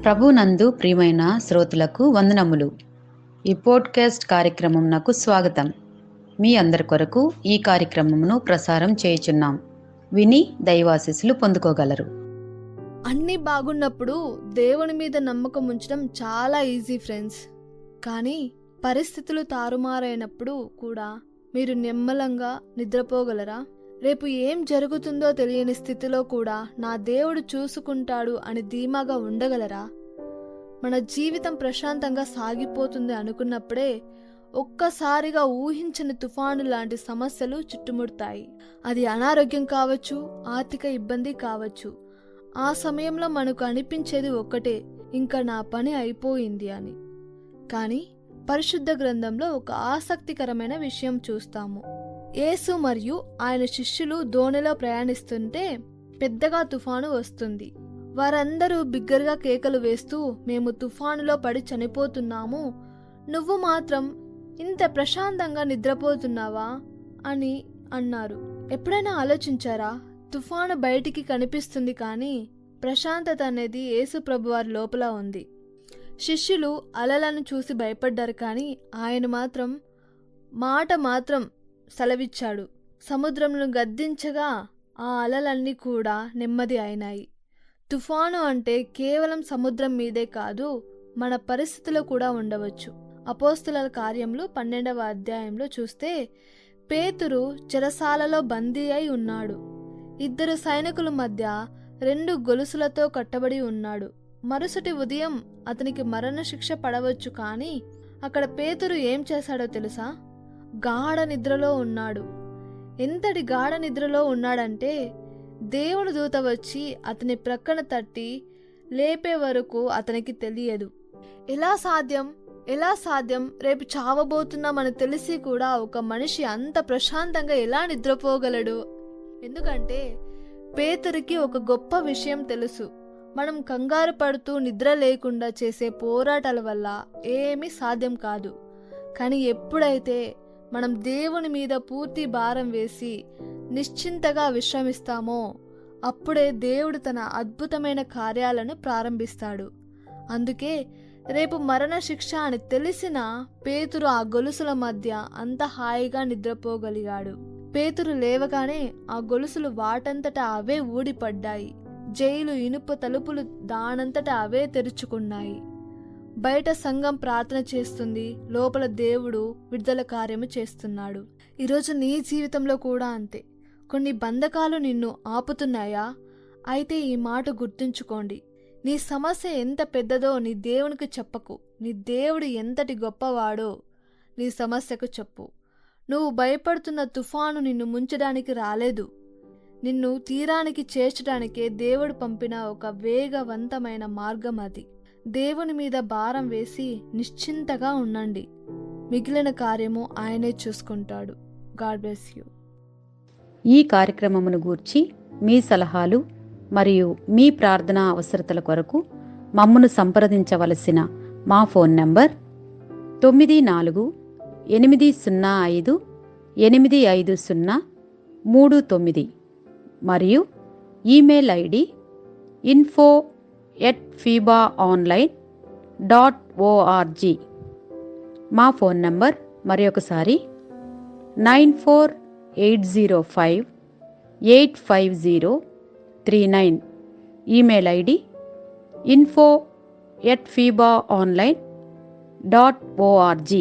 ప్రభునందు ప్రియమైన శ్రోతలకు వందనములు. ఈ పోడ్కాస్ట్ కార్యక్రమం నాకు స్వాగతం. మీ అందరి కొరకు ఈ కార్యక్రమమును ప్రసారం చేయుచున్నాం. విని దైవాశీస్సులు పొందుకోగలరు. అన్నీ బాగున్నప్పుడు దేవుని మీద నమ్మకం ఉంచడం చాలా ఈజీ ఫ్రెండ్స్. కానీ పరిస్థితులు తారుమారైనప్పుడు కూడా మీరు నిమ్మలంగా నిద్రపోగలరా? రేపు ఏం జరుగుతుందో తెలియని స్థితిలో కూడా నా దేవుడు చూసుకుంటాడు అని ధీమాగా ఉండగలరా? మన జీవితం ప్రశాంతంగా సాగిపోతుంది అనుకున్నప్పుడే ఒక్కసారిగా ఊహించని తుఫాను లాంటి సమస్యలు చుట్టుముడతాయి. అది అనారోగ్యం కావచ్చు, ఆర్థిక ఇబ్బంది కావచ్చు. ఆ సమయంలో మనకు అనిపించేది ఒక్కటే, ఇంకా నా పని అయిపోయింది అని. కానీ పరిశుద్ధ గ్రంథంలో ఒక ఆసక్తికరమైన విషయం చూస్తాము. యేసు మరియు ఆయన శిష్యులు దోణిలో ప్రయాణిస్తుంటే పెద్దగా తుఫాను వస్తుంది. వారందరూ బిగ్గరగా కేకలు వేస్తూ, మేము తుఫానులో పడి చనిపోతున్నాము, నువ్వు మాత్రం ఇంత ప్రశాంతంగా నిద్రపోతున్నావా అని అన్నారు. ఎప్పుడైనా ఆలోచించారా? తుఫాను బయటికి కనిపిస్తుంది, కానీ ప్రశాంతత అనేది యేసు ప్రభువారి లోపల ఉంది. శిష్యులు అలలను చూసి భయపడ్డారు, కానీ ఆయన మాట మాత్రం సెలవిచ్చాడు. సముద్రంను గద్దించగా ఆ అలలన్నీ కూడా నెమ్మది అయినాయి. తుఫాను అంటే కేవలం సముద్రం మీదే కాదు, మన పరిస్థితిలో కూడా ఉండవచ్చు. అపోస్తలుల కార్యములు 12వ అధ్యాయంలో చూస్తే పేతురు చెరసాలలో బందీ అయి ఉన్నాడు. 2 సైనికుల మధ్య 2 గొలుసులతో కట్టబడి ఉన్నాడు. మరుసటి ఉదయం అతనికి మరణశిక్ష పడవచ్చు. కానీ అక్కడ పేతురు ఏం చేశాడో తెలుసా? గాఢ నిద్రలో ఉన్నాడు. ఎంతటి గాఢ నిద్రలో ఉన్నాడంటే దేవుని దూత వచ్చి అతని ప్రక్కన తట్టి లేపే వరకు అతనికి తెలియదు. ఎలా సాధ్యం? రేపు చావబోతున్నామని తెలిసి కూడా ఒక మనిషి అంత ప్రశాంతంగా ఎలా నిద్రపోగలడు? ఎందుకంటే పేతురికి ఒక గొప్ప విషయం తెలుసు. మనం కంగారు పడుతూ నిద్ర లేకుండా చేసే పోరాటాల వల్ల ఏమీ సాధ్యం కాదు. కానీ ఎప్పుడైతే మనం దేవుని మీద పూర్తి భారం వేసి నిశ్చింతగా విశ్రమిస్తామో అప్పుడే దేవుడు తన అద్భుతమైన కార్యాలను ప్రారంభిస్తాడు. అందుకే రేపు మరణశిక్ష అని తెలిసిన పేతురు ఆ గొలుసుల మధ్య అంత హాయిగా నిద్రపోగలిగాడు. పేతురు లేవగానే ఆ గొలుసులు వాటంతటా అవే ఊడిపడ్డాయి. జైలు ఇనుప తలుపులు దానంతటా అవే తెరుచుకున్నాయి. బయట సంఘం ప్రార్థన చేస్తుంది, లోపల దేవుడు విడుదల కార్యము చేస్తున్నాడు. ఈరోజు నీ జీవితంలో కూడా అంతే. కొన్ని బంధకాలు నిన్ను ఆపుతున్నాయా? అయితే ఈ మాట గుర్తుంచుకోండి. నీ సమస్య ఎంత పెద్దదో నీ దేవునికి చెప్పకు. నీ దేవుడు ఎంతటి గొప్పవాడో నీ సమస్యకు చెప్పు. నువ్వు భయపడుతున్న తుఫాను నిన్ను ముంచడానికి రాలేదు. నిన్ను తీరానికి చేర్చడానికే దేవుడు పంపిన ఒక వేగవంతమైన మార్గం అది. దేవుని మీద భారం వేసి నిశ్చింతగా ఉండండి. మిగిలిన కార్యము ఆయనే చూసుకుంటాడు. God bless you. ఈ కార్యక్రమమును గూర్చి మీ సలహాలు మరియు మీ ప్రార్థనా అవసరతల కొరకు మమ్మను సంప్రదించవలసిన మా ఫోన్ నంబర్ 948585085039 మరియు ఈమెయిల్ ఐడి info@fibaonline.org. మా ఫోన్ నంబర్ మరొకసారి 9480585039. Email ID info@fibaonline.org.